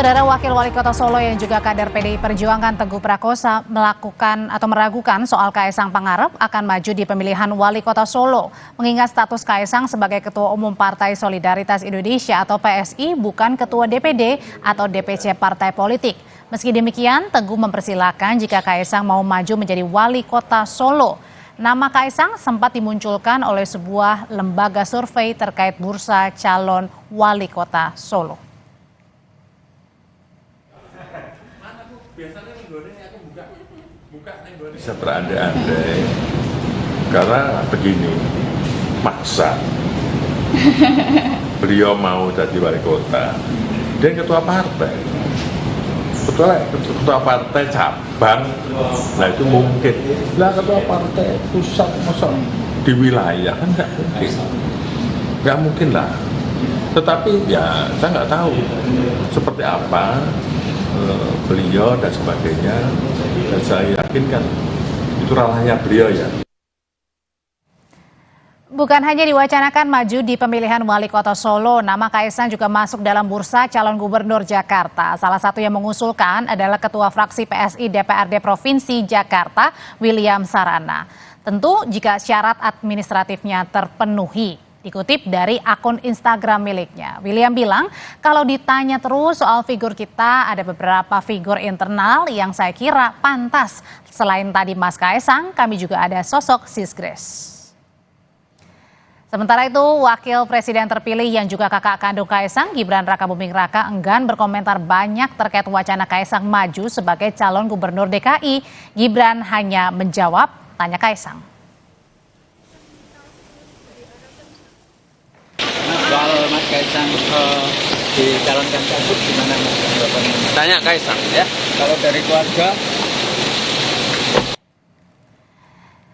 Saudara Wakil Wali Kota Solo yang juga kader PDI Perjuangan Teguh Prakosa meragukan soal Kaisang Pangarep akan maju di pemilihan Wali Kota Solo. Mengingat status Kaisang sebagai Ketua Umum Partai Solidaritas Indonesia atau PSI bukan Ketua DPD atau DPC partai politik. Meski demikian, Teguh mempersilahkan jika Kaisang mau maju menjadi Wali Kota Solo. Nama Kaisang sempat dimunculkan oleh sebuah lembaga survei terkait bursa calon Wali Kota Solo. Bisa berandai-andai karena begini, maksa beliau mau jadi wali kota dan ketua partai, ketua partai cabang, nah itu mungkin lah, ketua partai pusat masa di wilayah kan nggak mungkin lah. Tetapi ya saya nggak tahu seperti apa beliau dan sebagainya, dan saya yakin kan itu ranahnya beliau ya. Bukan hanya diwacanakan maju di pemilihan Wali Kota Solo, nama Kaisang juga masuk dalam bursa calon gubernur Jakarta. Salah satu yang mengusulkan adalah Ketua Fraksi PSI DPRD Provinsi Jakarta, William Sarana. Tentu jika syarat administratifnya terpenuhi. Dikutip dari akun Instagram miliknya, William bilang kalau ditanya terus soal figur kita, ada beberapa figur internal yang saya kira pantas. Selain tadi Mas Kaisang, kami juga ada sosok Sis Grace. Sementara itu, Wakil Presiden terpilih yang juga kakak kandung Kaisang, Gibran Rakabuming Raka, enggan berkomentar banyak terkait wacana Kaisang maju sebagai calon gubernur DKI. Gibran hanya menjawab tanya Kaisang. Soal Mas Kaisang dicalonkan cagup gimana Mas? Tanya Kaisang. Ya, kalau dari keluarga